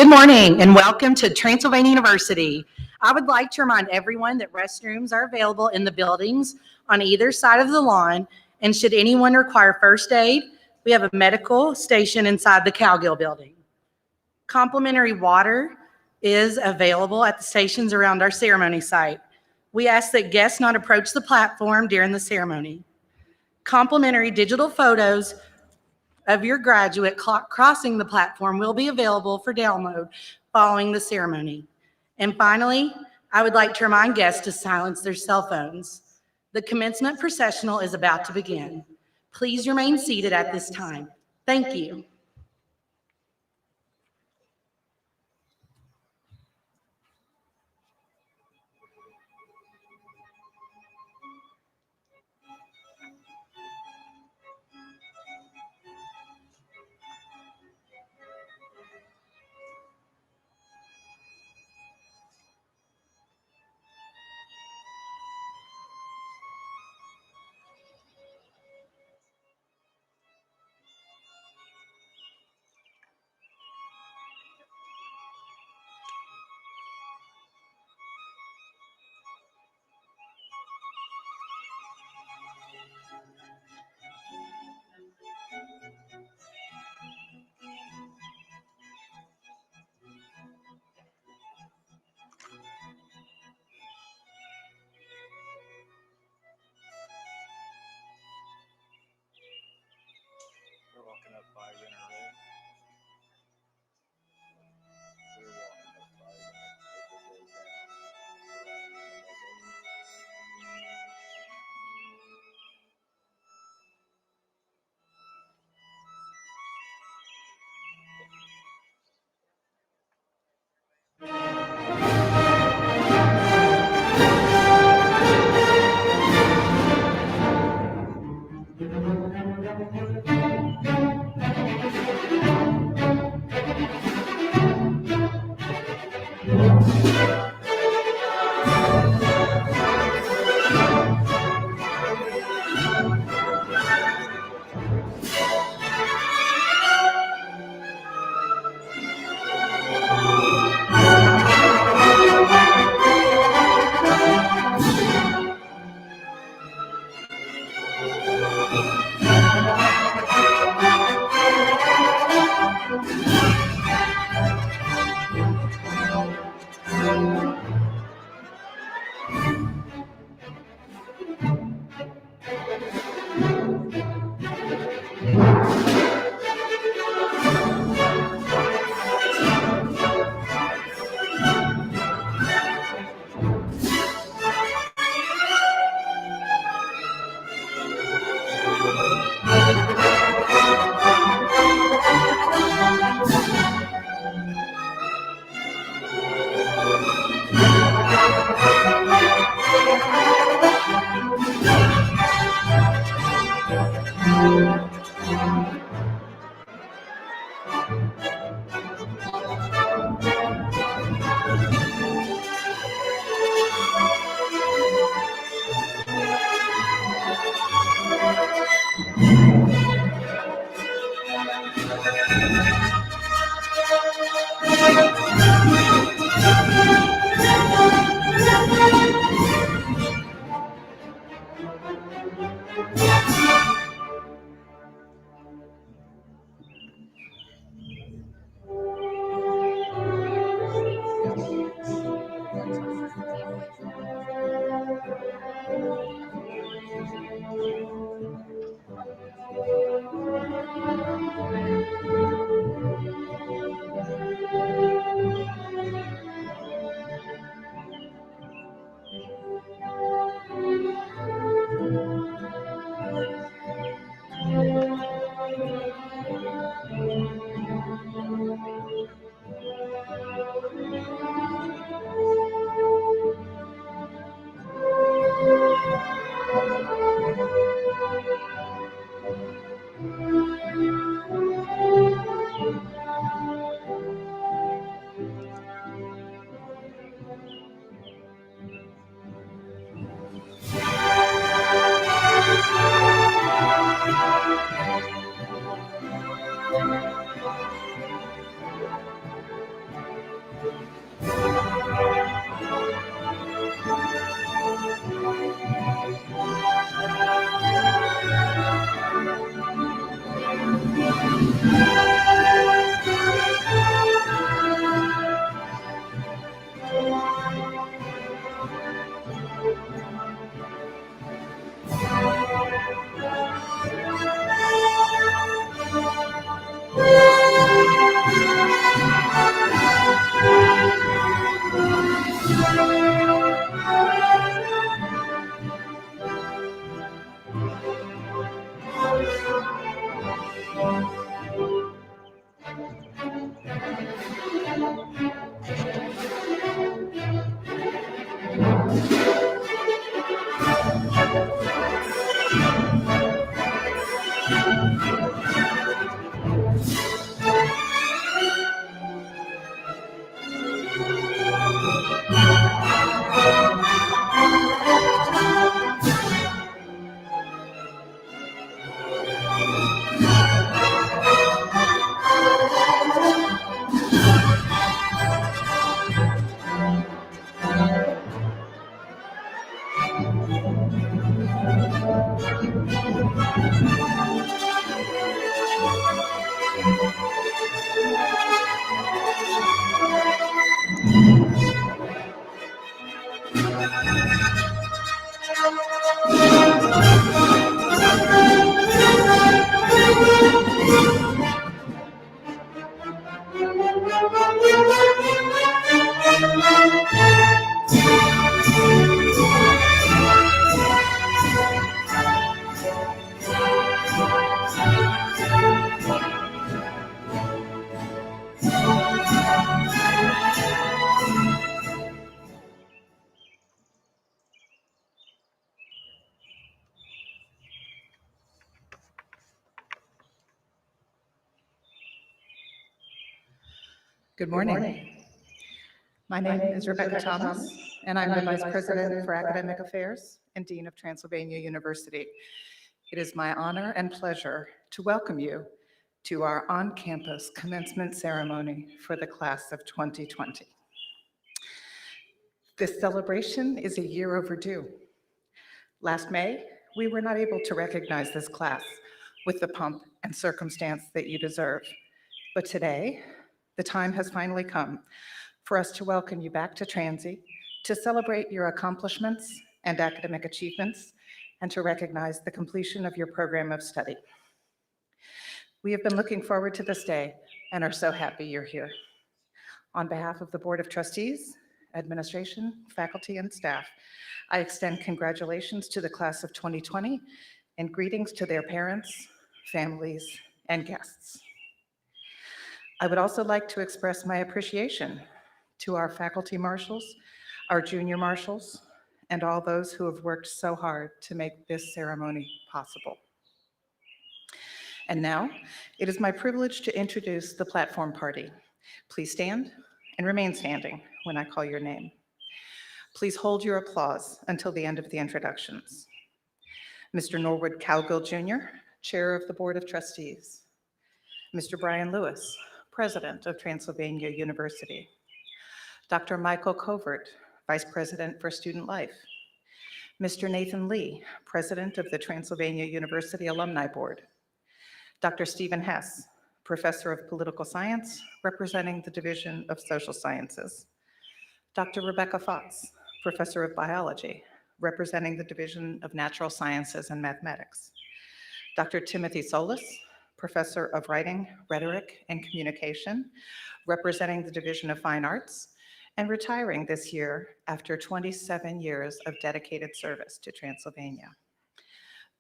Good morning and welcome to Transylvania University. I would like to remind everyone that restrooms are available in the buildings on either side of the lawn, and should anyone require first aid, we have a medical station inside the Cowgill building. Complimentary water is available at the stations around our ceremony site. We ask that guests not approach the platform during the ceremony. Complimentary digital photos of your graduate crossing the platform will be available for download following the ceremony. And finally, I would like to remind guests to silence their cell phones. The commencement processional is about to begin. Please remain seated at this time. Thank you. We're walking up by Honorary. We're walking up by Good morning. My name is Rebecca Thomas, and I'm the Vice President for Academic Affairs and Dean of Transylvania University. It is my honor and pleasure to welcome you to our on-campus commencement ceremony for the class of 2020. This celebration is a year overdue. Last May, we were not able to recognize this class with the pomp and circumstance that you deserve. But today, the time has finally come for us to welcome you back to Transy, to celebrate your accomplishments and academic achievements, and to recognize the completion of your program of study. We have been looking forward to this day and are so happy you're here. On behalf of the Board of Trustees, administration, faculty, and staff, I extend congratulations to the class of 2020 and greetings to their parents, families, and guests. I would also like to express my appreciation to our faculty marshals, our junior marshals, and all those who have worked so hard to make this ceremony possible. And now, it is my privilege to introduce the platform party. Please stand and remain standing when I call your name. Please hold your applause until the end of the introductions. Mr. Norwood Cowgill Jr., Chair of the Board of Trustees. Mr. Brian Lewis, President of Transylvania University. Dr. Michael Covert, Vice President for Student Life. Mr. Nathan Lee, President of the Transylvania University Alumni Board. Dr. Stephen Hess, Professor of Political Science, representing the Division of Social Sciences. Dr. Rebecca Fox, Professor of Biology, representing the Division of Natural Sciences and Mathematics. Dr. Timothy Solis, Professor of Writing, Rhetoric, and Communication, representing the Division of Fine Arts, and retiring this year after 27 years of dedicated service to Transylvania.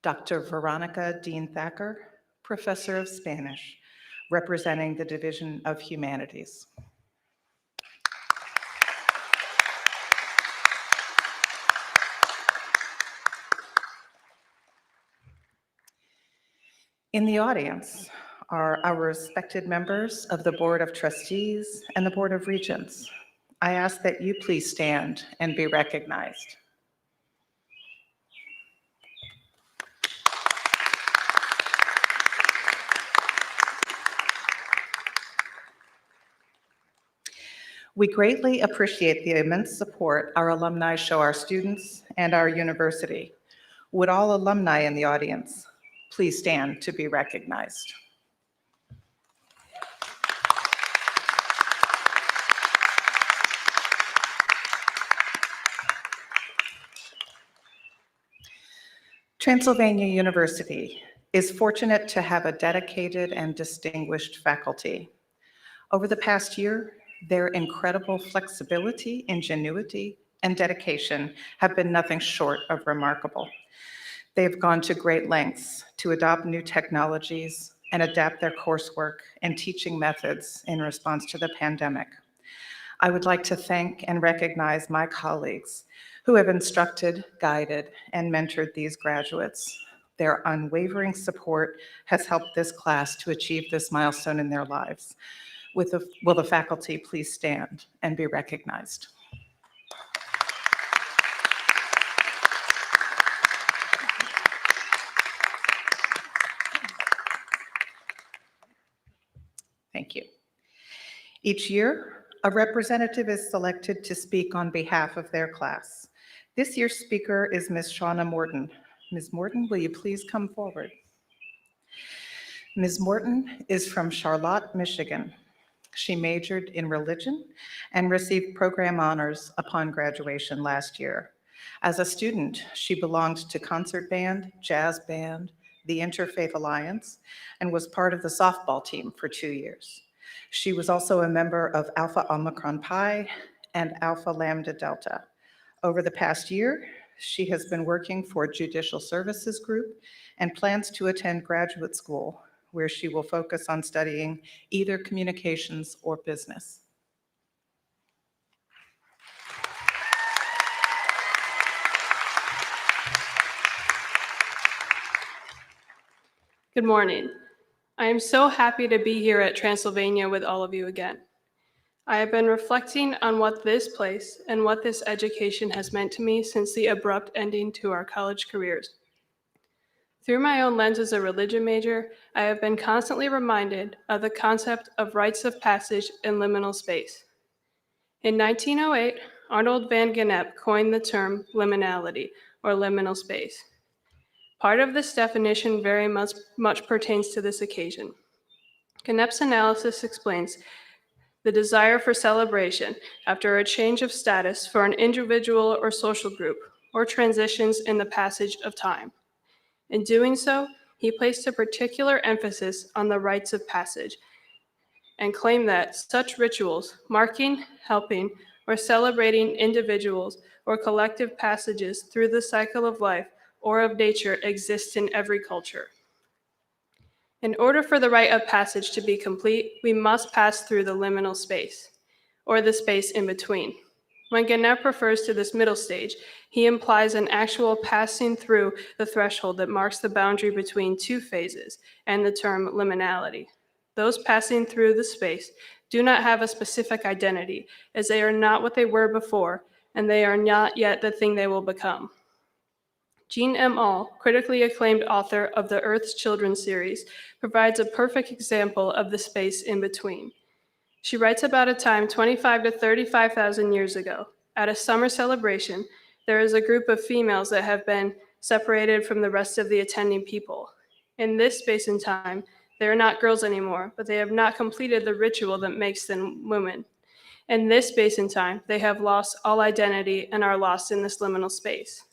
Dr. Veronica Dean Thacker, Professor of Spanish, representing the Division of Humanities. In the audience are our respected members of the Board of Trustees and the Board of Regents. I ask that you please stand and be recognized. We greatly appreciate the immense support our alumni show our students and our university. Would all alumni in the audience please stand to be recognized? Transylvania University is fortunate to have a dedicated and distinguished faculty. Over the past year, Their incredible flexibility, ingenuity, and dedication have been nothing short of remarkable. They have gone to great lengths to adopt new technologies and adapt their coursework and teaching methods in response to the pandemic. I would like to thank and recognize my colleagues who have instructed, guided, and mentored these graduates. Their unwavering support has helped this class to achieve this milestone in their lives. Will the faculty please stand and be recognized? Thank you. Each year, a representative is selected to speak on behalf of their class. This year's speaker is Ms. Shauna Morton. Ms. Morton, will you please come forward? Ms. Morton is from Charlotte, Michigan. She majored in religion and received program honors upon graduation last year. As a student, she belonged to concert band, jazz band, the Interfaith Alliance, and was part of the softball team for 2 years. She was also a member of Alpha Omicron Pi and Alpha Lambda Delta. Over the past year, she has been working for Judicial Services Group and plans to attend graduate school, where she will focus on studying either communications or business. Good morning. I am so happy to be here at Transylvania with all of you again. I have been reflecting on what this place and what this education has meant to me since the abrupt ending to our college careers. Through my own lens as a religion major, I have been constantly reminded of the concept of rites of passage and liminal space. In 1908, Arnold van Gennep coined the term liminality, or liminal space. Part of this definition very much pertains to this occasion. Gennep's analysis explains the desire for celebration after a change of status for an individual or social group, or transitions in the passage of time. In doing so, he placed a particular emphasis on the rites of passage and claimed that such rituals, marking, helping, or celebrating individuals or collective passages through the cycle of life or of nature exist in every culture. In order for the rite of passage to be complete, we must pass through the liminal space, or the space in between. When Gennep refers to this middle stage, he implies an actual passing through the threshold that marks the boundary between two phases and the term liminality. Those passing through the space do not have a specific identity, as they are not what they were before, and they are not yet the thing they will become. Jean M. All, critically acclaimed author of the Earth's Children series, provides a perfect example of the space in between. She writes about a time 25 to 35,000 years ago. At a summer celebration, there is a group of females that have been separated from the rest of the attending people. In this space and time, they are not girls anymore, but they have not completed the ritual that makes them women. In this space and time, they have lost all identity and are lost in this liminal space.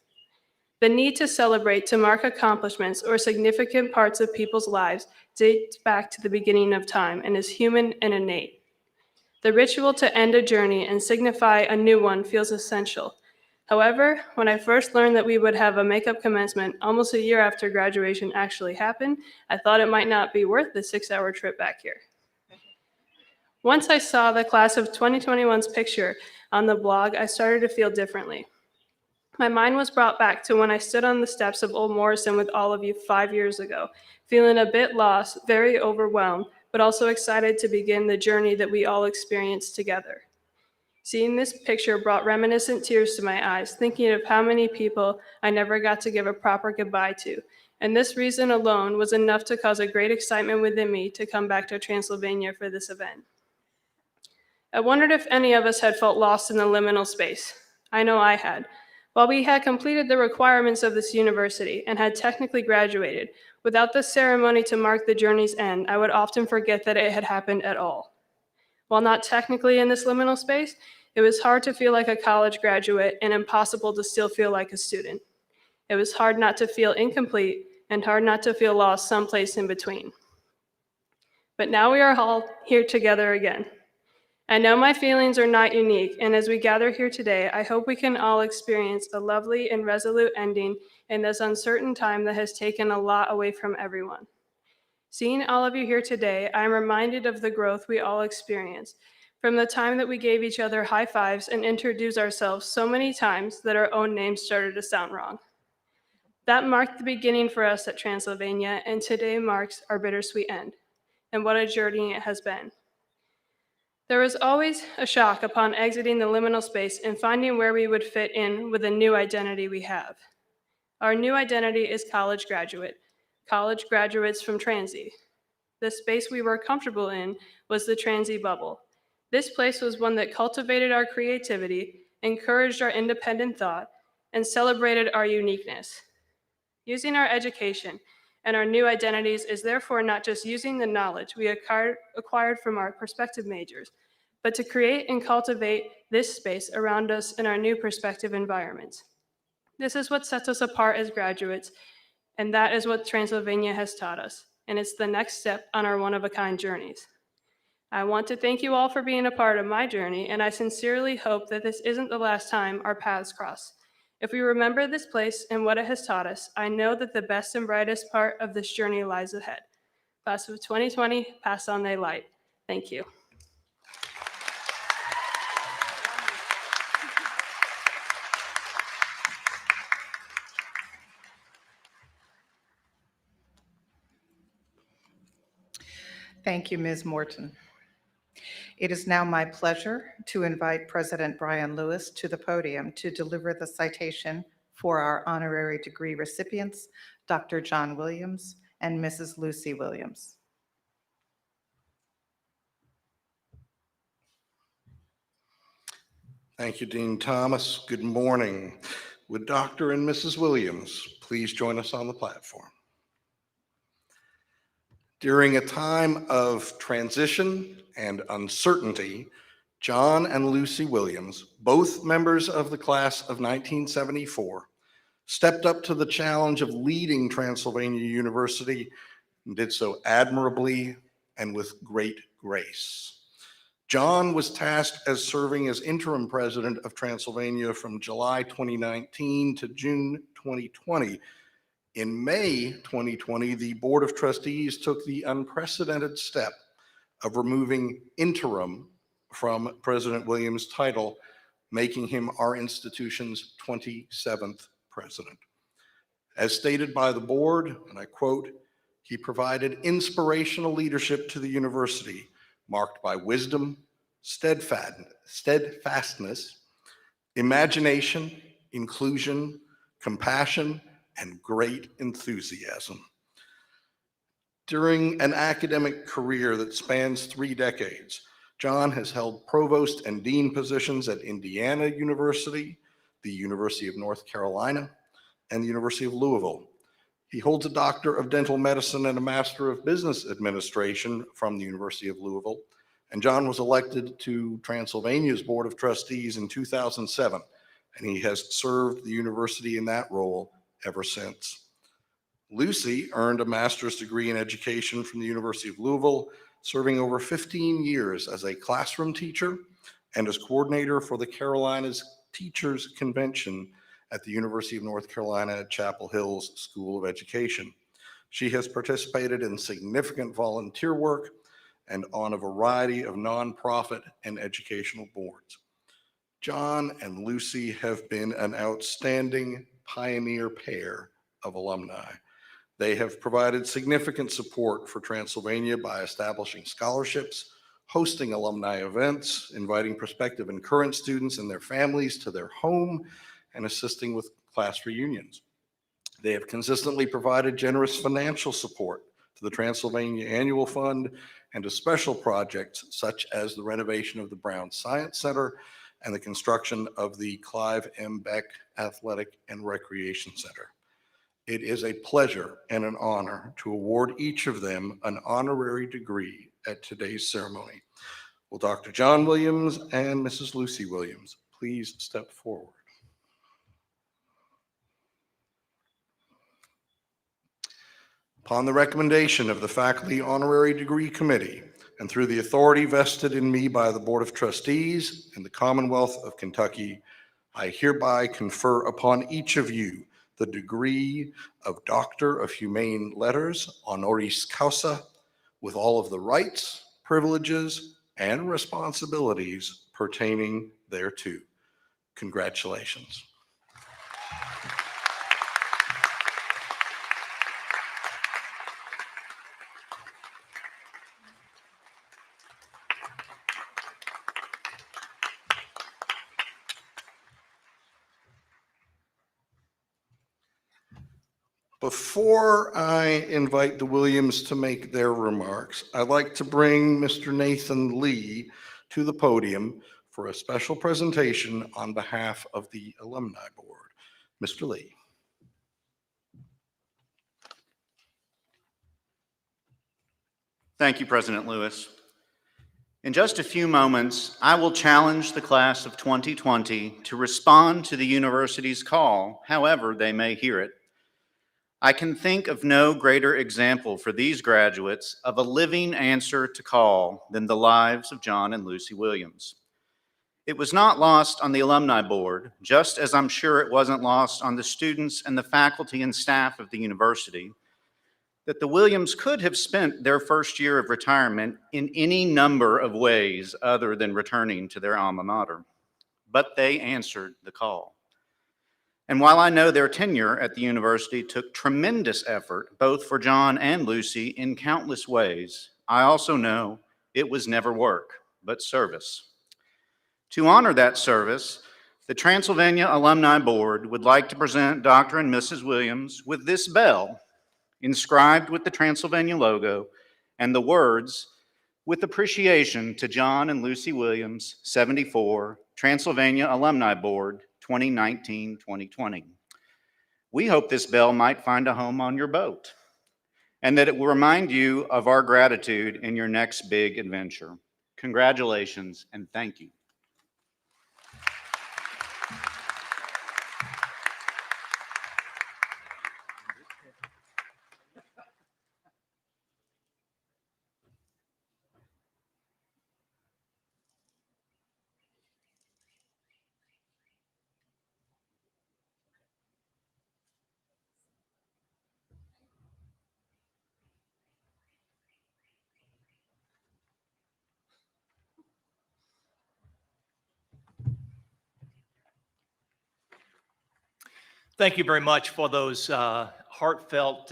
The need to celebrate, to mark accomplishments or significant parts of people's lives dates back to the beginning of time and is human and innate. The ritual to end a journey and signify a new one feels essential. However, when I first learned that we would have a makeup commencement almost a year after graduation actually happened, I thought it might not be worth the 6-hour trip back here. Once I saw the class of 2021's picture on the blog, I started to feel differently. My mind was brought back to when I stood on the steps of Old Morrison with all of you 5 years ago, feeling a bit lost, very overwhelmed, but also excited to begin the journey that we all experienced together. Seeing this picture brought reminiscent tears to my eyes, thinking of how many people I never got to give a proper goodbye to, and this reason alone was enough to cause a great excitement within me to come back to Transylvania for this event. I wondered if any of us had felt lost in the liminal space. I know I had. While we had completed the requirements of this university and had technically graduated, without the ceremony to mark the journey's end, I would often forget that it had happened at all. While not technically in this liminal space, it was hard to feel like a college graduate and impossible to still feel like a student. It was hard not to feel incomplete and hard not to feel lost someplace in between. But now we are all here together again. I know my feelings are not unique, and as we gather here today, I hope we can all experience a lovely and resolute ending in this uncertain time that has taken a lot away from everyone. Seeing all of you here today, I am reminded of the growth we all experienced from the time that we gave each other high fives and introduced ourselves so many times that our own names started to sound wrong. That marked the beginning for us at Transylvania, and today marks our bittersweet end. And what a journey it has been. There was always a shock upon exiting the liminal space and finding where we would fit in with the new identity we have. Our new identity is college graduates from Transy. The space we were comfortable in was the Transy bubble. This place was one that cultivated our creativity, encouraged our independent thought, and celebrated our uniqueness. Using our education and our new identities is therefore not just using the knowledge we acquired from our prospective majors, but to create and cultivate this space around us in our new prospective environments. This is what sets us apart as graduates, and that is what Transylvania has taught us, and it's the next step on our one-of-a-kind journeys. I want to thank you all for being a part of my journey, and I sincerely hope that this isn't the last time our paths cross. If we remember this place and what it has taught us, I know that the best and brightest part of this journey lies ahead. Class of 2020, pass on thy light. Thank you. Thank you, Ms. Morton. It is now my pleasure to invite President Brian Lewis to the podium to deliver the citation for our honorary degree recipients, Dr. John Williams and Mrs. Lucy Williams. Thank you, Dean Thomas. Good morning. Would Dr. and Mrs. Williams please join us on the platform? During a time of transition and uncertainty, John and Lucy Williams, both members of the class of 1974, stepped up to the challenge of leading Transylvania University and did so admirably and with great grace. John was tasked as serving as interim president of Transylvania from July 2019 to June 2020. In May 2020, the Board of Trustees took the unprecedented step of removing interim from President Williams' title, making him our institution's 27th president. As stated by the board, and I quote, "He provided inspirational leadership to the university, marked by wisdom, steadfastness, imagination, inclusion, compassion, and great enthusiasm." During an academic career that spans 3 decades, John has held provost and dean positions at Indiana University, the University of North Carolina, and the University of Louisville. He holds a Doctor of Dental Medicine and a Master of Business Administration from the University of Louisville, and John was elected to Transylvania's Board of Trustees in 2007, and he has served the university in that role ever since. Lucy earned a master's degree in education from the University of Louisville, serving over 15 years as a classroom teacher and as coordinator for the Carolinas Teachers Convention at the University of North Carolina at Chapel Hill's School of Education. She has participated in significant volunteer work and on a variety of nonprofit and educational boards. John and Lucy have been an outstanding pioneer pair of alumni. They have provided significant support for Transylvania by establishing scholarships, hosting alumni events, inviting prospective and current students and their families to their home, and assisting with class reunions. They have consistently provided generous financial support to the Transylvania Annual Fund and to special projects such as the renovation of the Brown Science Center and the construction of the Clive M. Beck Athletic and Recreation Center. It is a pleasure and an honor to award each of them an honorary degree at today's ceremony. Will Dr. John Williams and Mrs. Lucy Williams please step forward? Upon the recommendation of the Faculty Honorary Degree Committee, and through the authority vested in me by the Board of Trustees in the Commonwealth of Kentucky, I hereby confer upon each of you the degree of Doctor of Humane Letters, honoris causa, with all of the rights, privileges, and responsibilities pertaining thereto. Congratulations. Before I invite the Williams to make their remarks, I'd like to bring Mr. Nathan Lee to the podium for a special presentation on behalf of the Alumni Board. Mr. Lee. Thank you, President Lewis. In just a few moments, I will challenge the class of 2020 to respond to the university's call, however they may hear it. I can think of no greater example for these graduates of a living answer to call than the lives of John and Lucy Williams. It was not lost on the Alumni Board, just as I'm sure it wasn't lost on the students and the faculty and staff of the university, that the Williams could have spent their first year of retirement in any number of ways other than returning to their alma mater. But they answered the call. And while I know their tenure at the university took tremendous effort, both for John and Lucy in countless ways, I also know it was never work, but service. To honor that service, the Transylvania Alumni Board would like to present Dr. and Mrs. Williams with this bell, inscribed with the Transylvania logo and the words, "With appreciation to John and Lucy Williams, 74, Transylvania Alumni Board, 2019-2020. We hope this bell might find a home on your boat and that it will remind you of our gratitude in your next big adventure. Congratulations and thank you." Thank you very much for those heartfelt,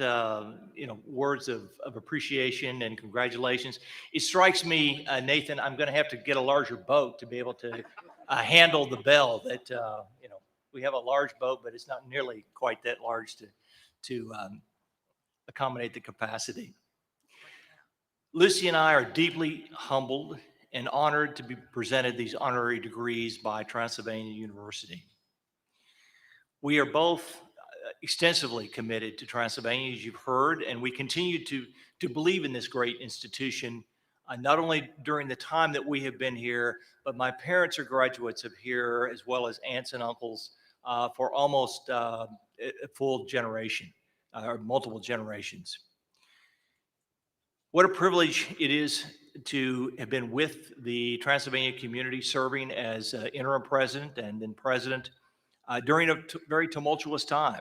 words of appreciation and congratulations. It strikes me, Nathan, I'm going to have to get a larger boat to be able to handle the bell. That we have a large boat, but it's not nearly quite that large to accommodate the capacity. Lucy and I are deeply humbled and honored to be presented these honorary degrees by Transylvania University. We are both extensively committed to Transylvania, as you've heard, and we continue to believe in this great institution, not only during the time that we have been here, but my parents are graduates of here, as well as aunts and uncles for almost a full generation, or multiple generations. What a privilege it is to have been with the Transylvania community, serving as interim president and then president during a very tumultuous time.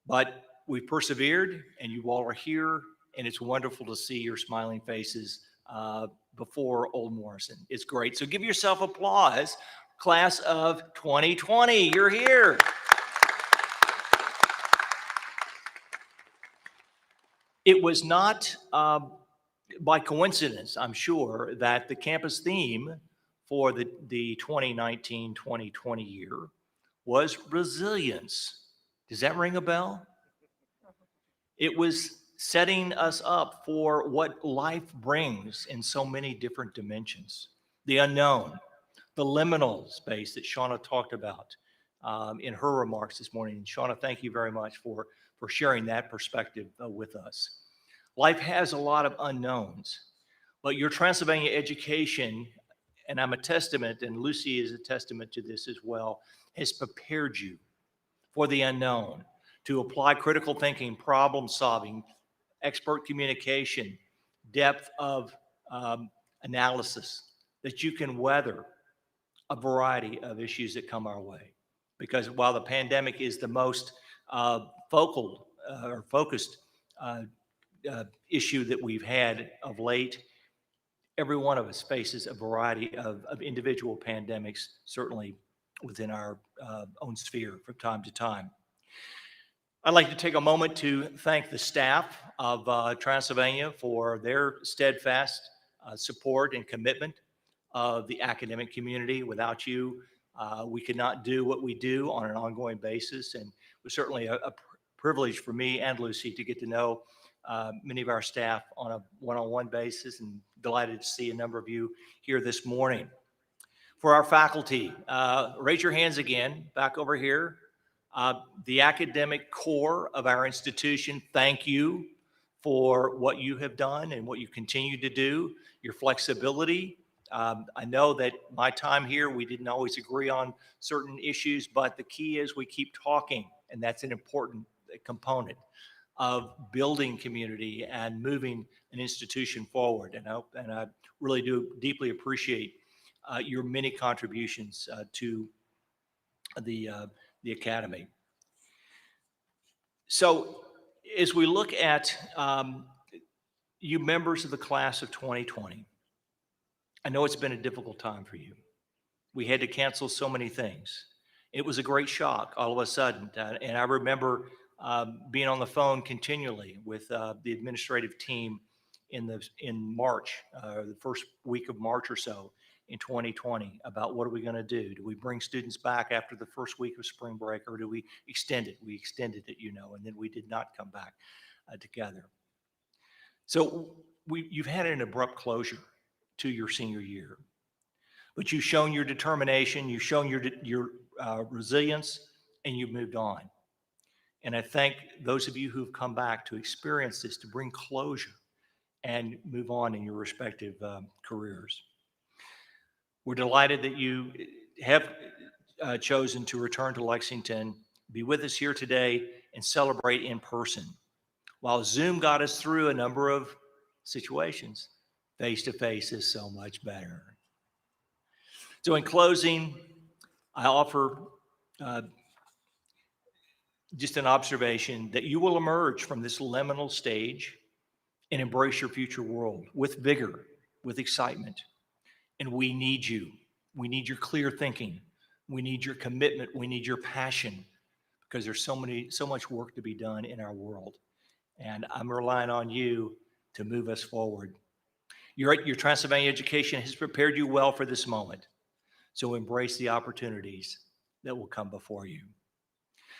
But we've persevered, and you all are here, and it's wonderful to see your smiling faces before Old Morrison. It's great. So give yourself applause, class of 2020. You're here. It was not by coincidence, I'm sure, that the campus theme for the 2019-2020 year was resilience. Does that ring a bell? It was setting us up for what life brings in so many different dimensions. The unknown, the liminal space that Shauna talked about in her remarks this morning. And Shauna, thank you very much for sharing that perspective with us. Life has a lot of unknowns, but your Transylvania education, and I'm a testament, and Lucy is a testament to this as well, has prepared you for the unknown, to apply critical thinking, problem solving, expert communication, depth of analysis, that you can weather a variety of issues that come our way. Because while the pandemic is the most focused issue that we've had of late, every one of us faces a variety of individual pandemics, certainly within our own sphere from time to time. I'd like to take a moment to thank the staff of Transylvania for their steadfast support and commitment of the academic community. Without you, we could not do what we do on an ongoing basis. And it was certainly a privilege for me and Lucy to get to know many of our staff on a one-on-one basis, and delighted to see a number of you here this morning. For our faculty, raise your hands again, back over here. The academic core of our institution, thank you for what you have done and what you continue to do, your flexibility. I know that my time here, we didn't always agree on certain issues, but the key is we keep talking, and that's an important component of building community and moving an institution forward. And I really do deeply appreciate your many contributions to the Academy. So as we look at you members of the class of 2020, I know it's been a difficult time for you. We had to cancel so many things. It was a great shock all of a sudden. And I remember being on the phone continually with the administrative team in March, the first week of March or so in 2020, about what are we going to do? Do we bring students back after the first week of spring break, or do we extend it? We extended it, and then we did not come back together. So you've had an abrupt closure to your senior year, but you've shown your determination, you've shown your resilience, and you've moved on. And I thank those of you who've come back to experience this, to bring closure and move on in your respective careers. We're delighted that you have chosen to return to Lexington, be with us here today, and celebrate in person. While Zoom got us through a number of situations, face-to-face is so much better. So in closing, I offer just an observation that you will emerge from this liminal stage and embrace your future world with vigor, with excitement. And we need you. We need your clear thinking. We need your commitment. We need your passion, because there's so much work to be done in our world. And I'm relying on you to move us forward. Your Transylvania education has prepared you well for this moment. So embrace the opportunities that will come before you.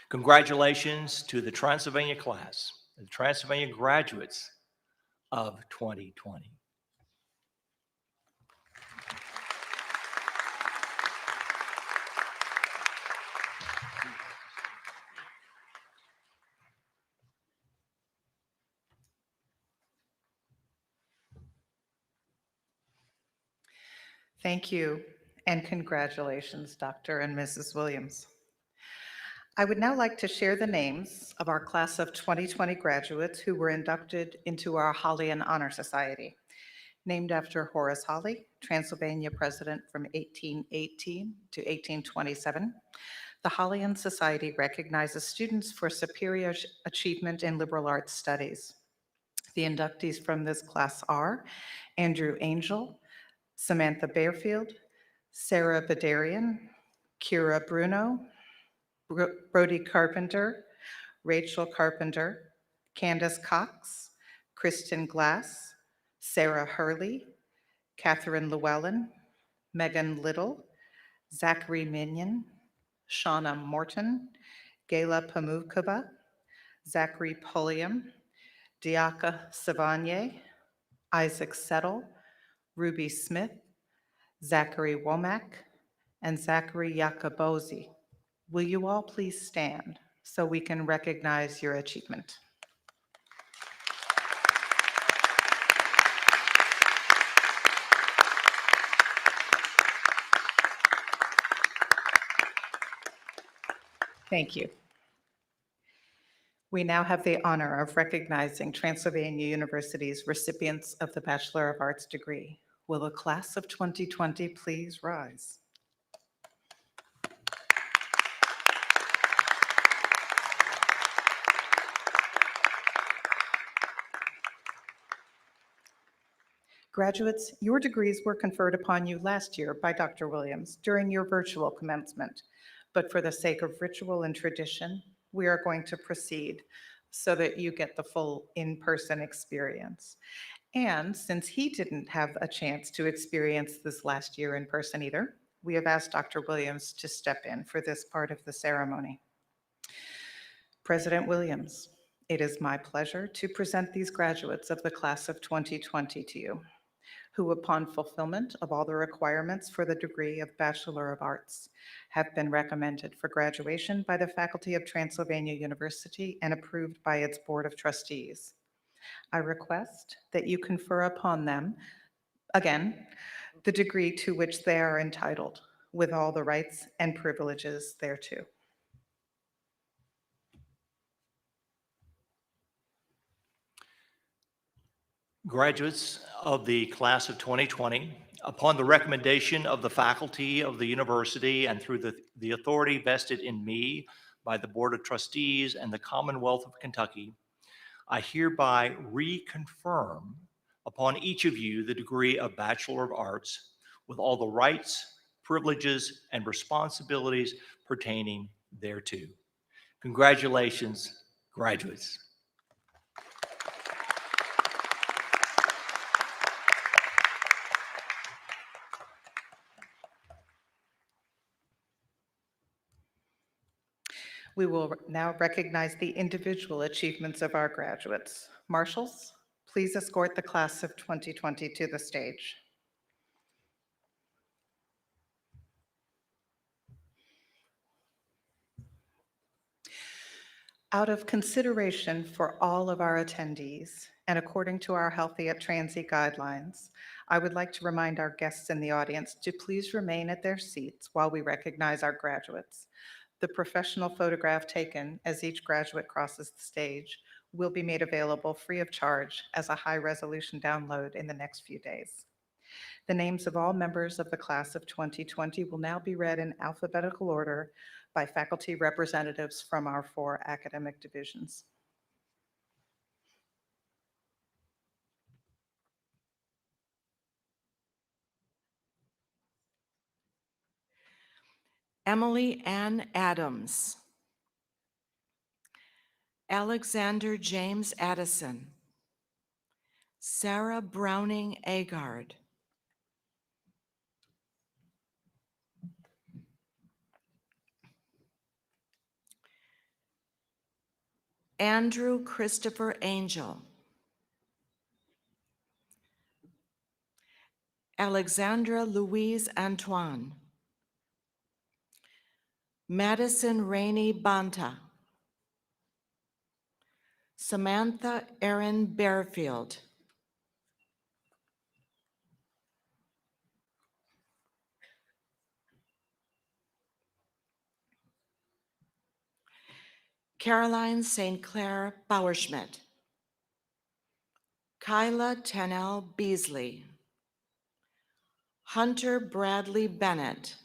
Congratulations to the Transylvania class, the Transylvania graduates of 2020. Thank you, and congratulations, Dr. and Mrs. Williams. I would now like to share the names of our class of 2020 graduates who were inducted into our Hollian Honor Society. Named after Horace Holly, Transylvania president from 1818 to 1827, the Hollian Society recognizes students for superior achievement in liberal arts studies. The inductees from this class are Andrew Angel, Samantha Bearfield, Sarah Badarian, Kira Bruno, Brody Carpenter, Rachel Carpenter, Candace Cox, Kristen Glass, Sarah Hurley, Catherine Llewellyn, Megan Little, Zachary Minion, Shauna Morton, Gayla Pamukaba, Zachary Pulliam, Diaka Savanier, Isaac Settle, Ruby Smith, Zachary Womack, and Zachary Yacobozi. Will you all please stand so we can recognize your achievement? Thank you. We now have the honor of recognizing Transylvania University's recipients of the Bachelor of Arts degree. Will the class of 2020 please rise? Graduates, your degrees were conferred upon you last year by Dr. Williams during your virtual commencement. But for the sake of ritual and tradition, we are going to proceed so that you get the full in-person experience. And since he didn't have a chance to experience this last year in person either, we have asked Dr. Williams to step in for this part of the ceremony. President Williams, it is my pleasure to present these graduates of the class of 2020 to you, who upon fulfillment of all the requirements for the degree of Bachelor of Arts have been recommended for graduation by the faculty of Transylvania University and approved by its Board of Trustees. I request that you confer upon them, again, the degree to which they are entitled, with all the rights and privileges thereto. Graduates of the class of 2020, upon the recommendation of the faculty of the university and through the authority vested in me by the Board of Trustees and the Commonwealth of Kentucky, I hereby reconfirm upon each of you the degree of Bachelor of Arts with all the rights, privileges, and responsibilities pertaining thereto. Congratulations, graduates. We will now recognize the individual achievements of our graduates. Marshals, please escort the class of 2020 to the stage. Out of consideration for all of our attendees, and according to our Healthy at Transy guidelines, I would like to remind our guests in the audience to please remain at their seats while we recognize our graduates. The professional photograph taken as each graduate crosses the stage will be made available free of charge as a high-resolution download in the next few days. The names of all members of the class of 2020 will now be read in alphabetical order by faculty representatives from our 4 academic divisions. Emily Ann Adams, Alexander James Addison, Sarah Browning Agard, Andrew Christopher Angel, Alexandra Louise Antoine, Madison Rainey Banta, Samantha Erin Bearfield, Caroline St. Clair Bauerschmidt, Kyla Tennell Beasley, Hunter Bradley Bennett,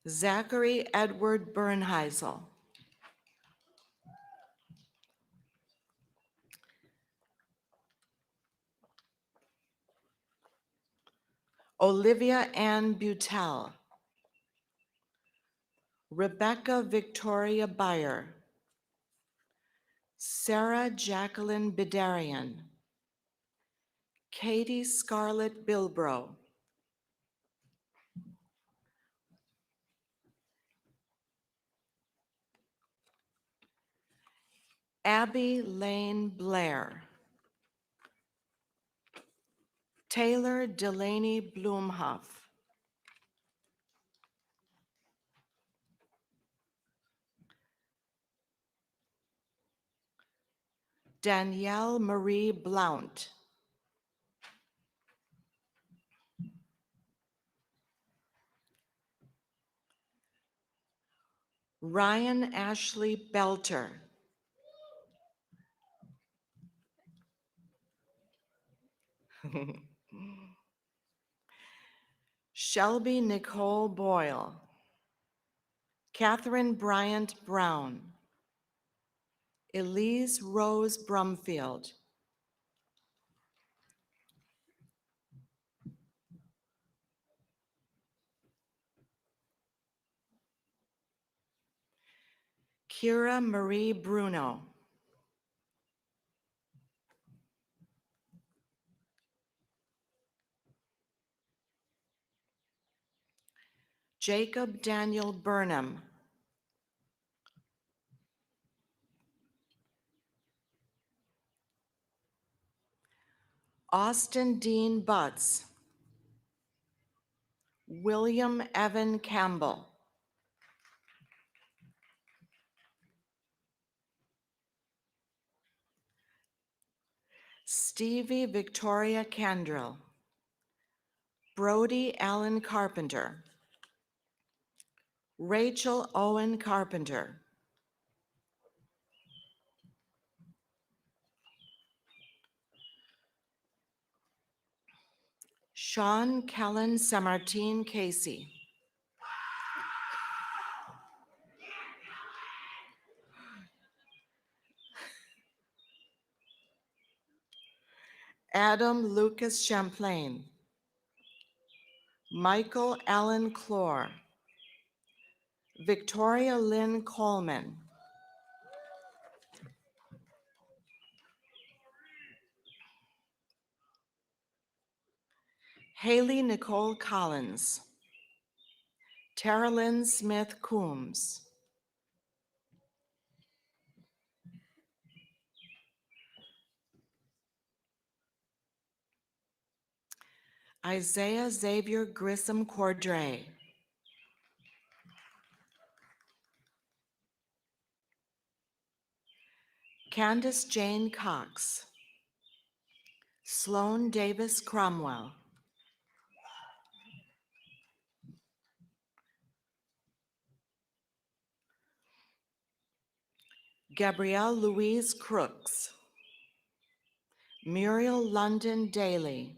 Zachary Edward Bernheisel, Olivia Ann Butel, Rebecca Victoria Beyer, Sarah Jacqueline Bidarian, Katie Scarlett Bilbro, Abby Lane Blair, Taylor Delaney Blumhoff, Danielle Marie Blount, Ryan Ashley Belter. Shelby Nicole Boyle. Catherine Bryant Brown. Elise Rose Brumfield. Kira Marie Bruno. Jacob Daniel Burnham. Austin Dean Butts. William Evan Campbell. Stevie Victoria Candrill. Brody Allen Carpenter. Rachel Owen Carpenter. Sean Kellen Samartine Casey. Adam Lucas Champlain. Michael Allen Clore. Victoria Lynn Coleman. Haley Nicole Collins. Tara Lynn Smith Coombs. Isaiah Xavier Grissom Cordray. Candace Jane Cox. Sloan Davis Cromwell. Gabrielle Louise Crooks. Muriel London Daly.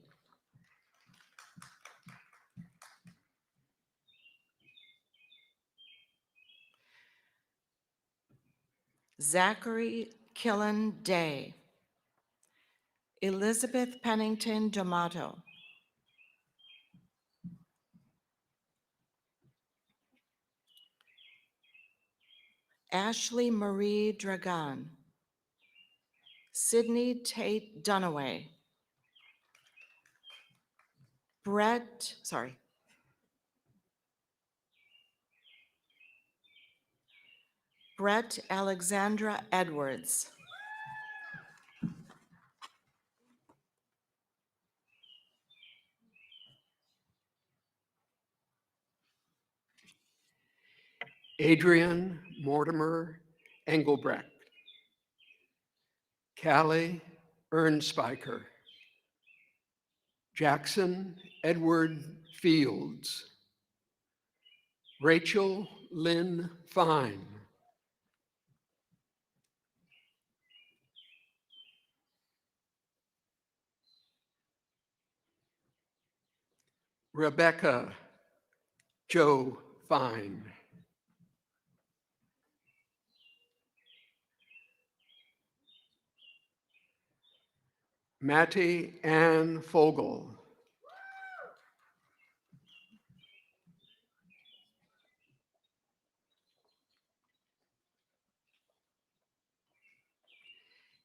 Zachary Killen Day. Elizabeth Pennington D'Amato. Ashley Marie Dragan. Sydney Tate Dunaway. Brett Alexandra Edwards. Adrian Mortimer Engelbrecht. Callie Ernspiker. Jackson Edward Fields. Rachel Lynn Fine. Rebecca Joe Fine. Mattie Ann Fogel.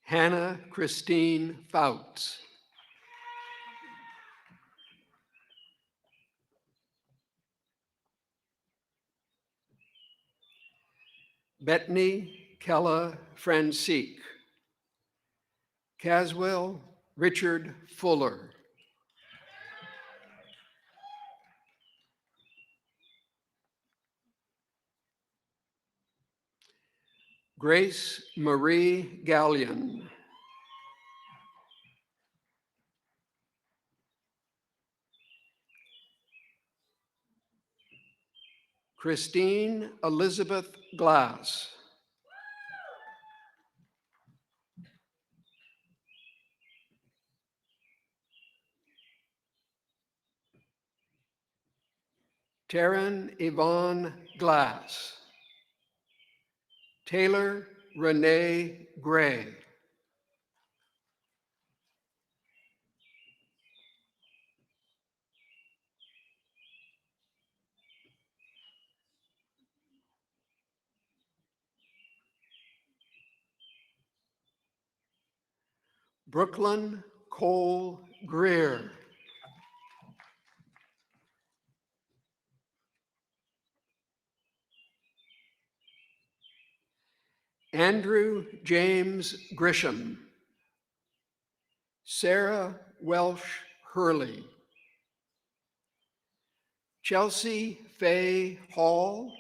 Hannah Christine Fouts. Bethany Kella Francique. Caswell Richard Fuller. Grace Marie Gallion. Christine Elizabeth Glass. Taryn Yvonne Glass. Taylor Renee Gray. Brooklyn Cole Greer. Andrew James Grisham. Sarah Welsh Hurley. Chelsea Faye Hall.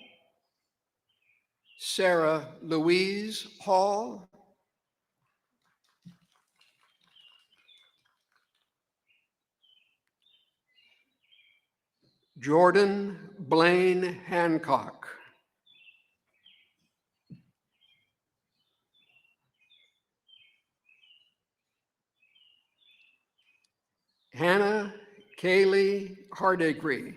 Sarah Louise Hall. Jordan Blaine Hancock. Hannah Kaylee Hardacre.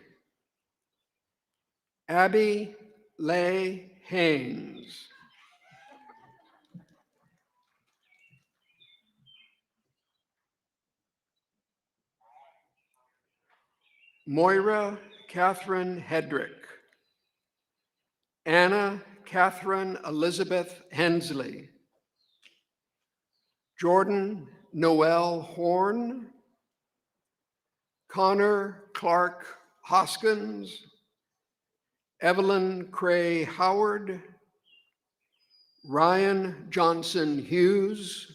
Abby Leigh Haynes. Moira Catherine Hedrick. Anna Catherine Elizabeth Hensley. Jordan Noel Horn. Connor Clark Hoskins. Evelyn Cray Howard. Ryan Johnson Hughes.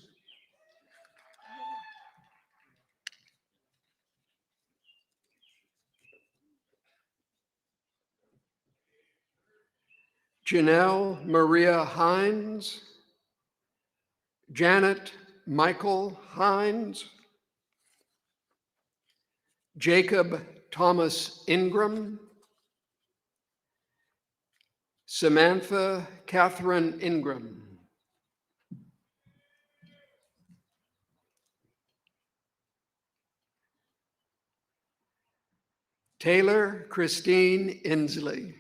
Janelle Maria Hines. Janet Michael Hines. Jacob Thomas Ingram. Samantha Catherine Ingram. Taylor Christine Inslee.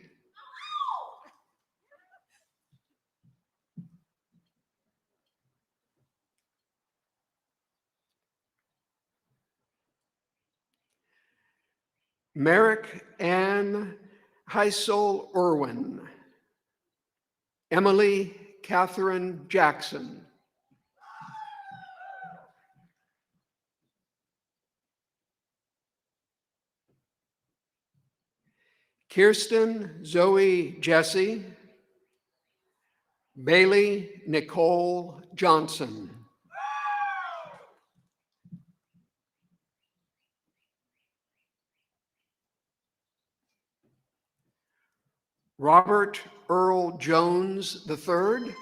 Merrick Ann Heisel Irwin. Emily Catherine Jackson. Kirsten Zoe Jesse. Bailey Nicole Johnson. Robert Earl Jones III.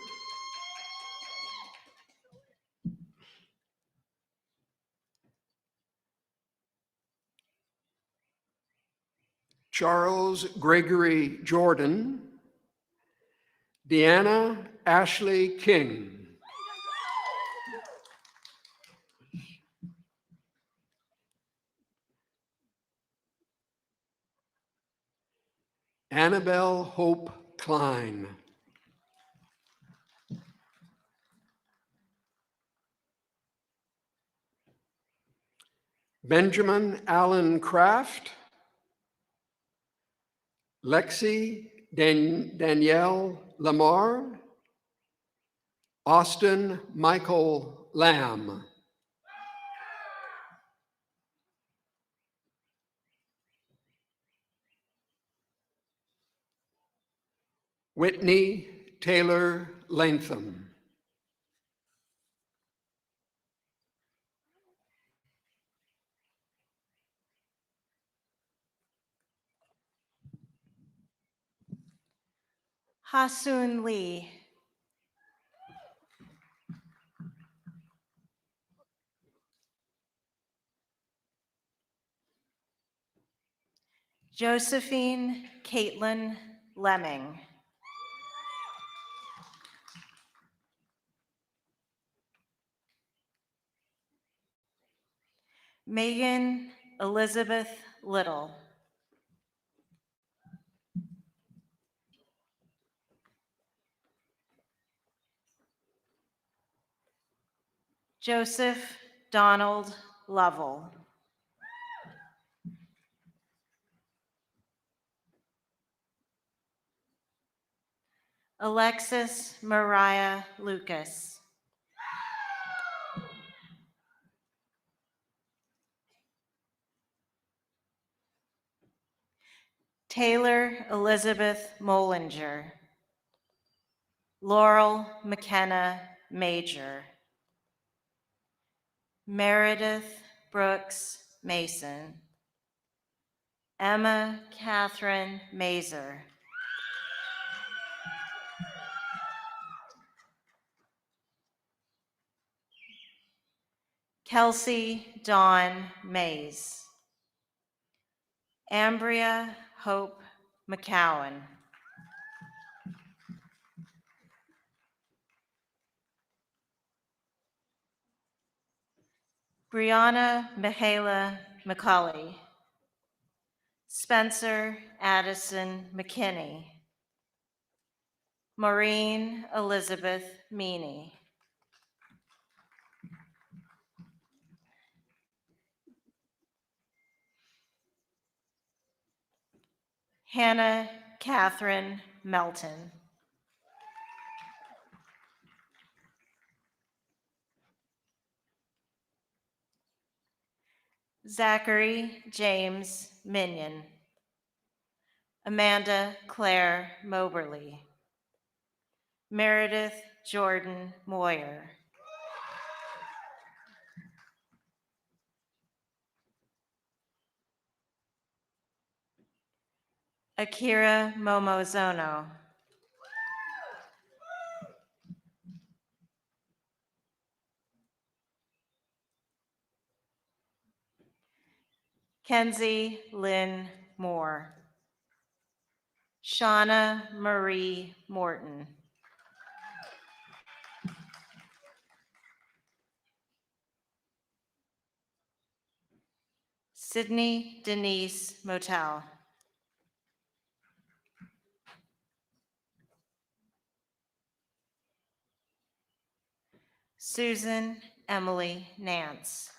Charles Gregory Jordan. Deanna Ashley King. Annabelle Hope Klein. Benjamin Allen Kraft. Lexi Danielle Lamar. Austin Michael Lamb. Whitney Taylor Latham. Ha-Soon Lee. Josephine Caitlin Lemming. Megan Elizabeth Little. Joseph Donald Lovell. Alexis Mariah Lucas. Taylor Elizabeth Mollinger. Laurel McKenna Major. Meredith Brooks Mason. Emma Catherine Mazer. Kelsey Dawn Mays. Ambria Hope McCowan. Brianna Michaela McCauley. Spencer Addison McKinney. Maureen Elizabeth Meany. Hannah Catherine Melton. Zachary James Minion. Amanda Claire Moberly. Meredith Jordan Moyer. Akira Momozono. Kenzie Lynn Moore. Shauna Marie Morton. Sydney Denise Motel. Susan Emily Nance.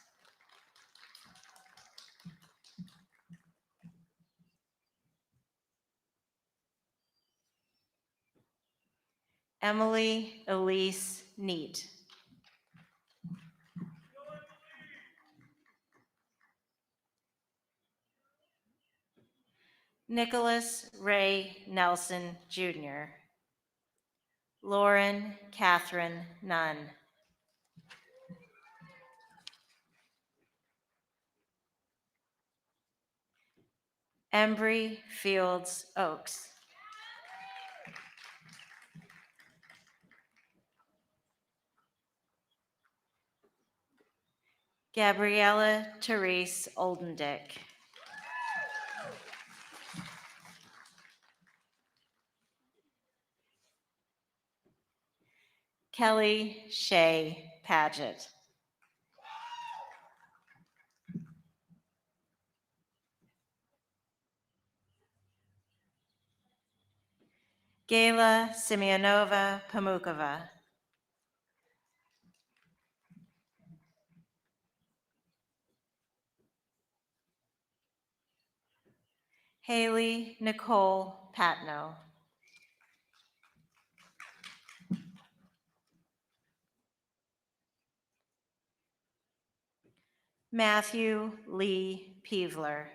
Emily Elise Neat. Nicholas Ray Nelson Jr. Lauren Catherine Nunn. Embry Fields Oaks. Gabriella Therese Oldendick. Kelly Shea Paget. Gayla Simeonova Pamukova. Haley Nicole Patno. Matthew Lee Peevler.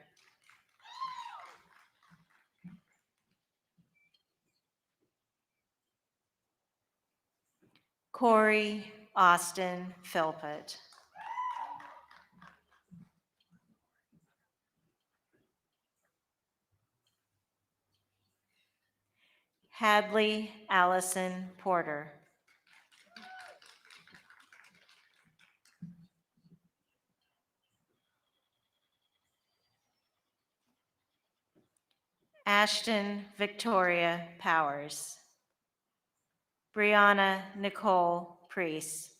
Corey Austin Philpott. Hadley Allison Porter. Ashton Victoria Powers. Brianna Nicole Priest.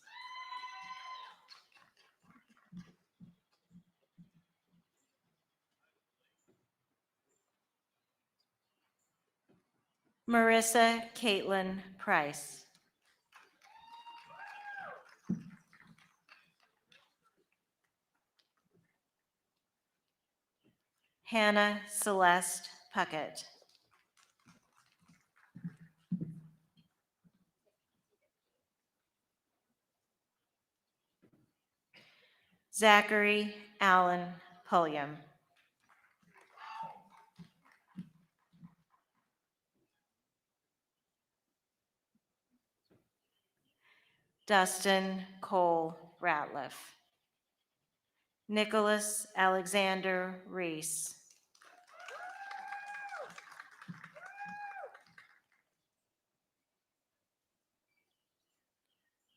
Marissa Caitlin Price. Hannah Celeste Puckett. Zachary Allen Pulliam. Dustin Cole Ratliff. Nicholas Alexander Reese.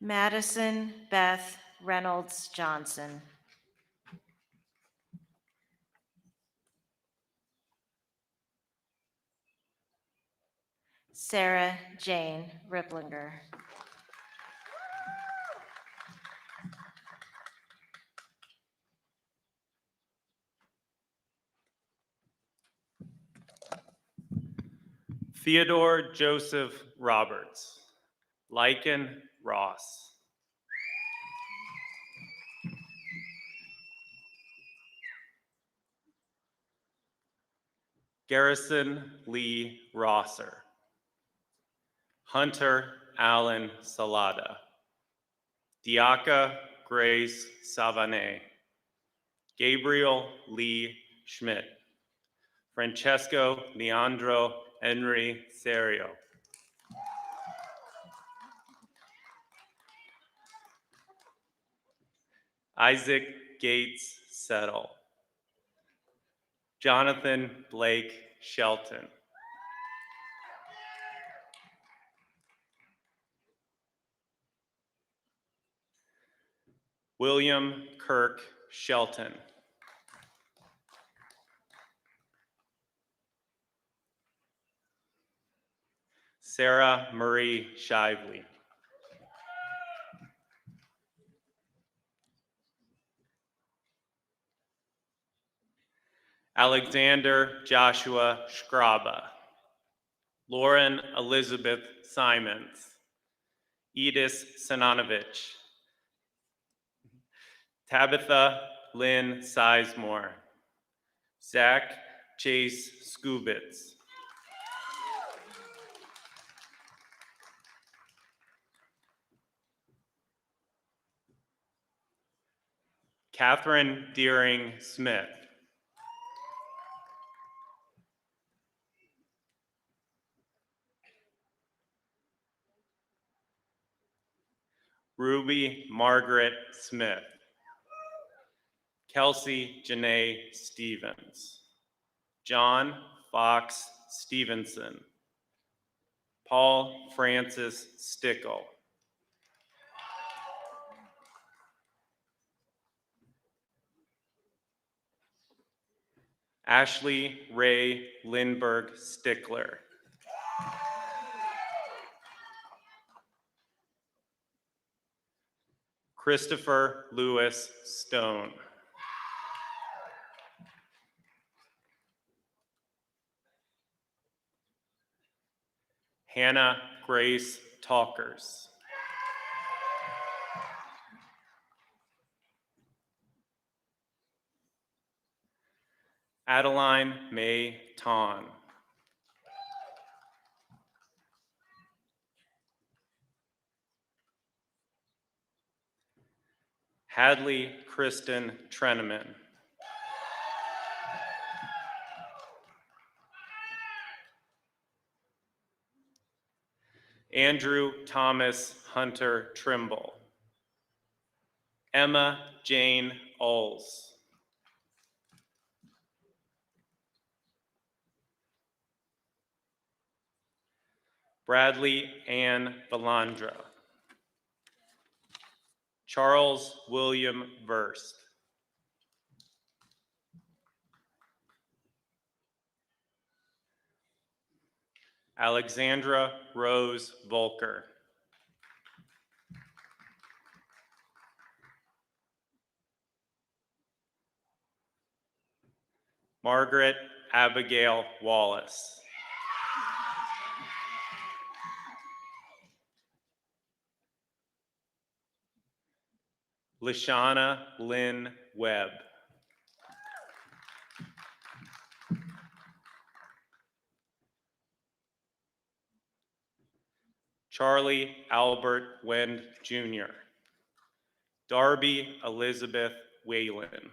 Madison Beth Reynolds Johnson. Sarah Jane Riplinger. Theodore Joseph Roberts. Lycan Ross. Garrison Lee Rosser. Hunter Allen Salada. Diaka Grace Savané. Gabriel Lee Schmidt. Francesco Leandro Henry Serio. Isaac Gates Settle. Jonathan Blake Shelton. William Kirk Shelton. Sarah Marie Shively. Alexander Joshua Scraba. Lauren Elizabeth Simons. Edith Sinanovich. Tabitha Lynn Sizemore. Zach Chase Skubitz. Catherine Deering Smith. Ruby Margaret Smith. Kelsey Janae Stevens. John Fox Stevenson. Paul Francis Stickle. Ashley Ray Lindbergh Stickler. Christopher Lewis Stone. Hannah Grace Talkers. Adeline May Ton. Hadley Kristen Treneman. Andrew Thomas Hunter Trimble. Emma Jane Oles. Bradley Ann Valandra. Charles William Verst. Alexandra Rose Volker. Margaret Abigail Wallace. Lashana Lynn Webb. Charlie Albert Wend Jr. Darby Elizabeth Whalen.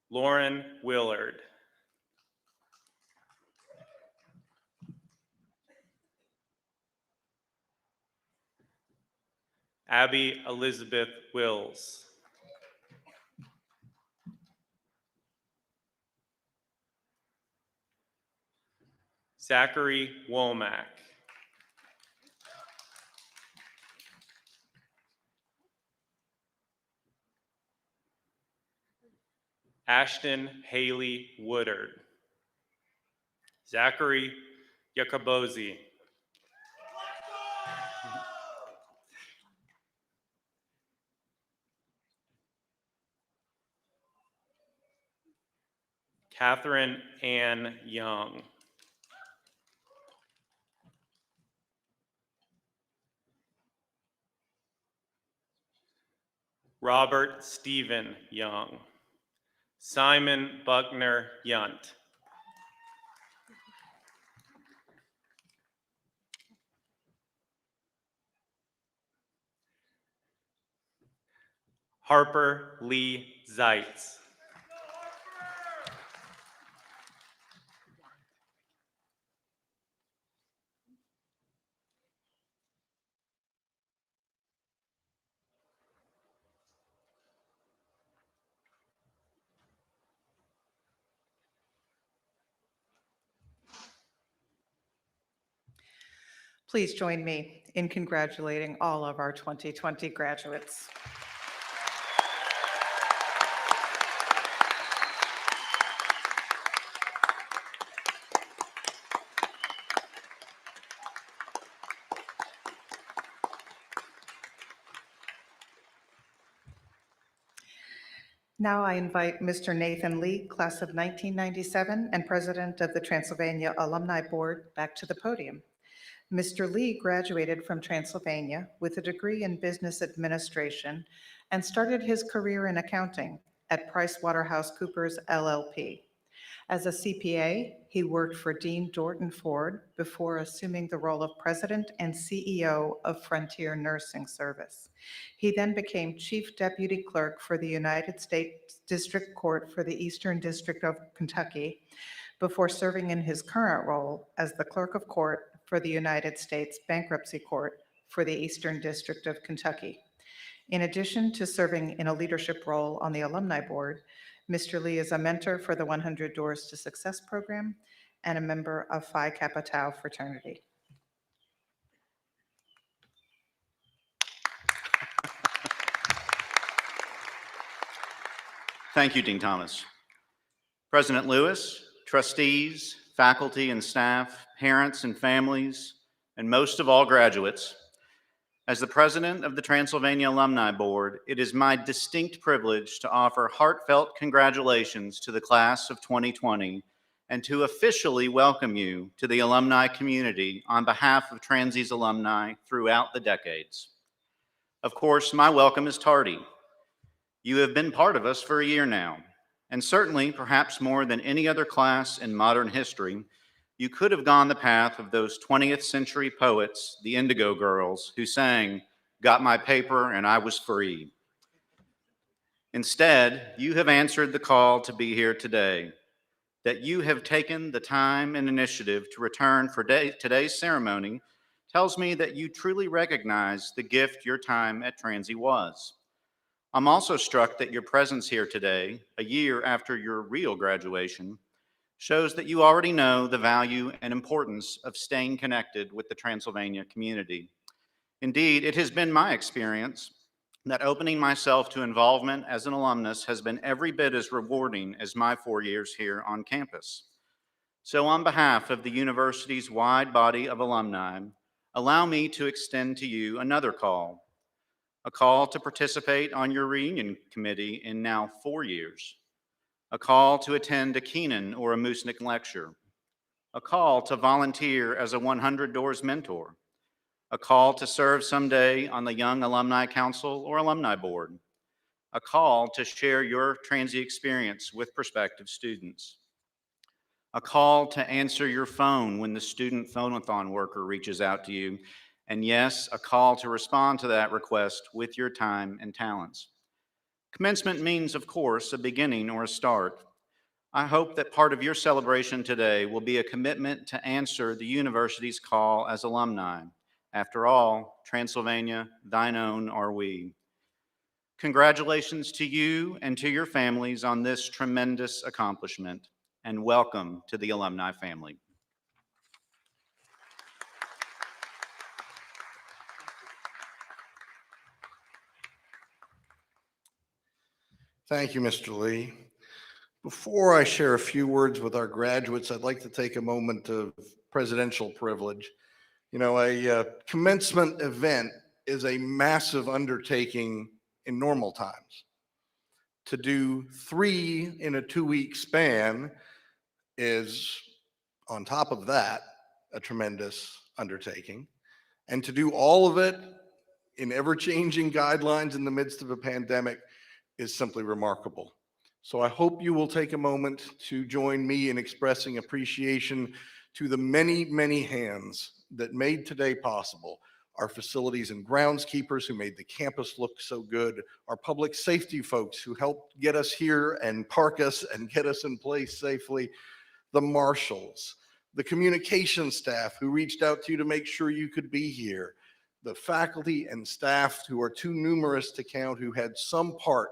Lauren Willard. Abby Elizabeth Wills. Zachary Womack. Ashton Haley Woodard. Zachary Yacobozi. Catherine Ann Young. Robert Stephen Young. Simon Buckner Yunt. Harper Lee Zeitz. Please join me in congratulating all of our 2020 graduates. Now I invite Mr. Nathan Lee, class of 1997 and president of the Transylvania Alumni Board, back to the podium. Mr. Lee graduated from Transylvania with a degree in business administration and started his career in accounting at PricewaterhouseCoopers LLP. As a CPA, he worked for Dean Dorton Ford before assuming the role of president and CEO of Frontier Nursing Service. He then became Chief Deputy Clerk for the United States District Court for the Eastern District of Kentucky before serving in his current role as the Clerk of Court for the United States Bankruptcy Court for the Eastern District of Kentucky. In addition to serving in a leadership role on the Alumni Board, Mr. Lee is a mentor for the 100 Doors to Success program and a member of Phi Kappa Tau fraternity. Thank you, Dean Thomas. President Lewis, trustees, faculty and staff, parents and families, and most of all, graduates, as the president of the Transylvania Alumni Board, it is my distinct privilege to offer heartfelt congratulations to the class of 2020 and to officially welcome you to the alumni community on behalf of Transy's alumni throughout the decades. Of course, my welcome is tardy. You have been part of us for a year now, and certainly, perhaps more than any other class in modern history, you could have gone the path of those 20th century poets, the Indigo Girls, who sang, "Got my paper and I was free." Instead, you have answered the call to be here today, that you have taken the time and initiative to return for today's ceremony tells me that you truly recognize the gift your time at Transy was. I'm also struck that your presence here today, a year after your real graduation, shows that you already know the value and importance of staying connected with the Transylvania community. Indeed, it has been my experience that opening myself to involvement as an alumnus has been every bit as rewarding as my 4 years here on campus. So on behalf of the university's wide body of alumni, allow me to extend to you another call, a call to participate on your reunion committee in now 4 years, a call to attend a Keenan or a Musnick lecture, a call to volunteer as a 100 Doors mentor, a call to serve someday on the Young Alumni Council or Alumni Board, a call to share your transient experience with prospective students, a call to answer your phone when the student phone-a-thon worker reaches out to you, and yes, a call to respond to that request with your time and talents. Commencement means, of course, a beginning or a start. I hope that part of your celebration today will be a commitment to answer the university's call as alumni. After all, Transylvania, thine own are we. Congratulations to you and to your families on this tremendous accomplishment, and welcome to the alumni family. Thank you, Mr. Lee. Before I share a few words with our graduates, I'd like to take a moment of presidential privilege. You know, a commencement event is a massive undertaking in normal times. To do 3 in a 2-week span is, on top of that, a tremendous undertaking. And to do all of it in ever-changing guidelines in the midst of a pandemic is simply remarkable. So I hope you will take a moment to join me in expressing appreciation to the many, many hands that made today possible. Our facilities and groundskeepers who made the campus look so good, our public safety folks who helped get us here and park us and get us in place safely, the marshals, the communication staff who reached out to you to make sure you could be here, the faculty and staff who are too numerous to count who had some part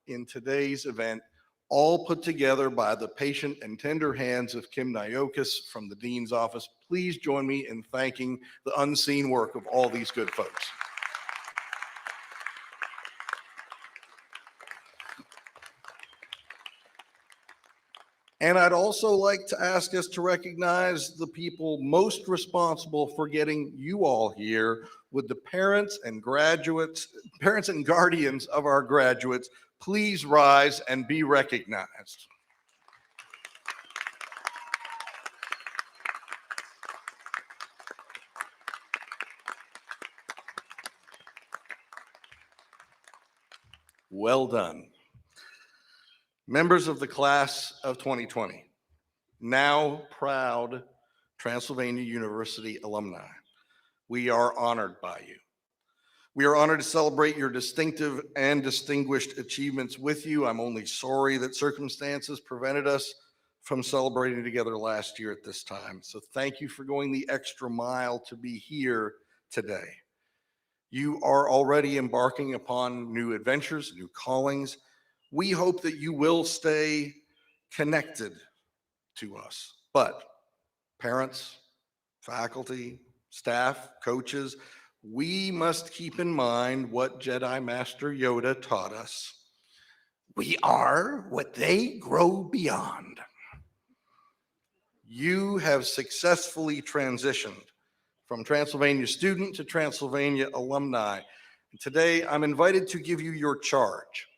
in today's event, all put together by the patient and tender hands of Kim Niokis from the Dean's Office. Please join me in thanking the unseen work of all these good folks. And I'd also like to ask us to recognize the people most responsible for getting you all here with the parents and guardians of our graduates. Please rise and be recognized. Well done. Members of the class of 2020, now proud Transylvania University alumni, we are honored by you. We are honored to celebrate your distinctive and distinguished achievements with you. I'm only sorry that circumstances prevented us from celebrating together last year at this time. So thank you for going the extra mile to be here today. You are already embarking upon new adventures, new callings. We hope that you will stay connected to us. But parents, faculty, staff, coaches, we must keep in mind what Jedi Master Yoda taught us. We are what they grow beyond. You have successfully transitioned from Transylvania student to Transylvania alumni. And today, I'm invited to give you your charge,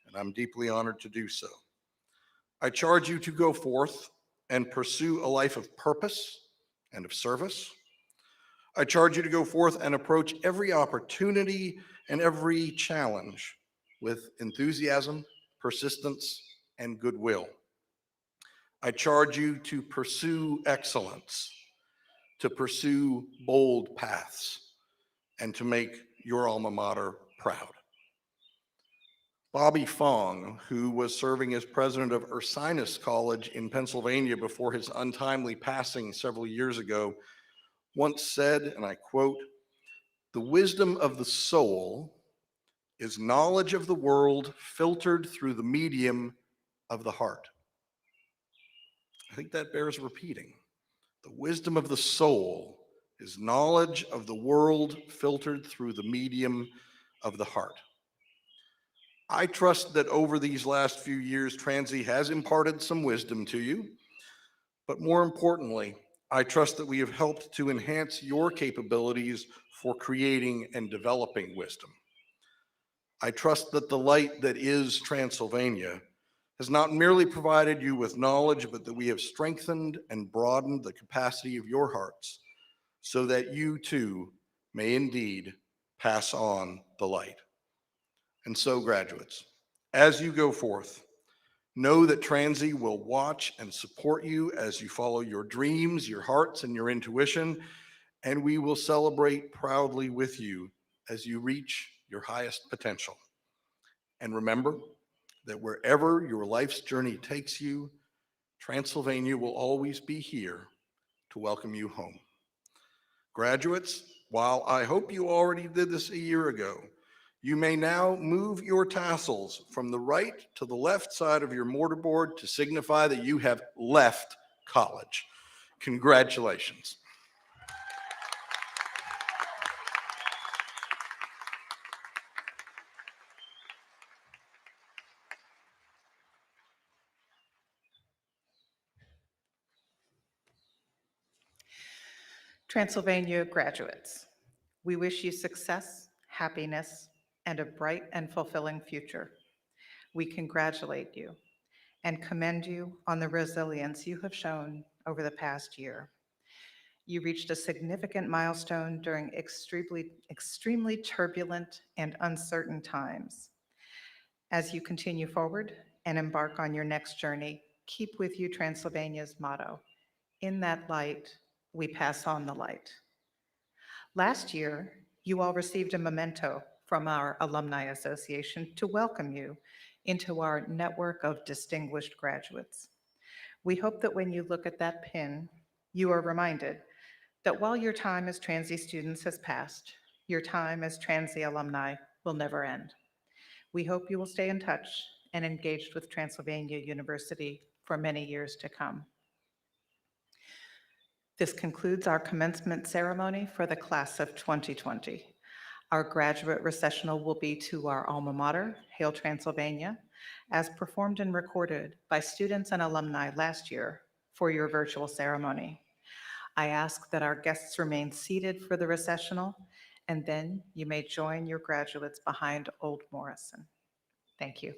and I'm deeply honored to do so. I charge you to go forth and pursue a life of purpose and of service. I charge you to go forth and approach every opportunity and every challenge with enthusiasm, persistence, and goodwill. I charge you to pursue excellence, to pursue bold paths, and to make your alma mater proud. Bobby Fong, who was serving as president of Ursinus College in Pennsylvania before his untimely passing several years ago, once said, and I quote, "The wisdom of the soul is knowledge of the world filtered through the medium of the heart." I think that bears repeating. The wisdom of the soul is knowledge of the world filtered through the medium of the heart. I trust that over these last few years, Transy has imparted some wisdom to you, But more importantly, I trust that we have helped to enhance your capabilities for creating and developing wisdom. I trust that the light that is Transylvania has not merely provided you with knowledge, but that we have strengthened and broadened the capacity of your hearts so that you too may indeed pass on the light. And so, graduates, as you go forth, know that Transy will watch and support you as you follow your dreams, your hearts, and your intuition, and we will celebrate proudly with you as you reach your highest potential. And remember that wherever your life's journey takes you, Transylvania will always be here to welcome you home. Graduates, while I hope you already did this a year ago, you may now move your tassels from the right to the left side of your mortarboard to signify that you have left college. Congratulations. Transylvania graduates, we wish you success, happiness, and a bright and fulfilling future. We congratulate you and commend you on the resilience you have shown over the past year. You reached a significant milestone during extremely turbulent and uncertain times. As you continue forward and embark on your next journey, keep with you Transylvania's motto, "In that light, we pass on the light." Last year, you all received a memento from our Alumni Association to welcome you into our network of distinguished graduates. We hope that when you look at that pin, you are reminded that while your time as Transy students has passed, your time as Transy alumni will never end. We hope you will stay in touch and engaged with Transylvania University for many years to come. This concludes our commencement ceremony for the class of 2020. Our graduate recessional will be to our alma mater, Hail Transylvania, as performed and recorded by students and alumni last year for your virtual ceremony. I ask that our guests remain seated for the recessional, and then you may join your graduates behind Old Morrison. Thank you.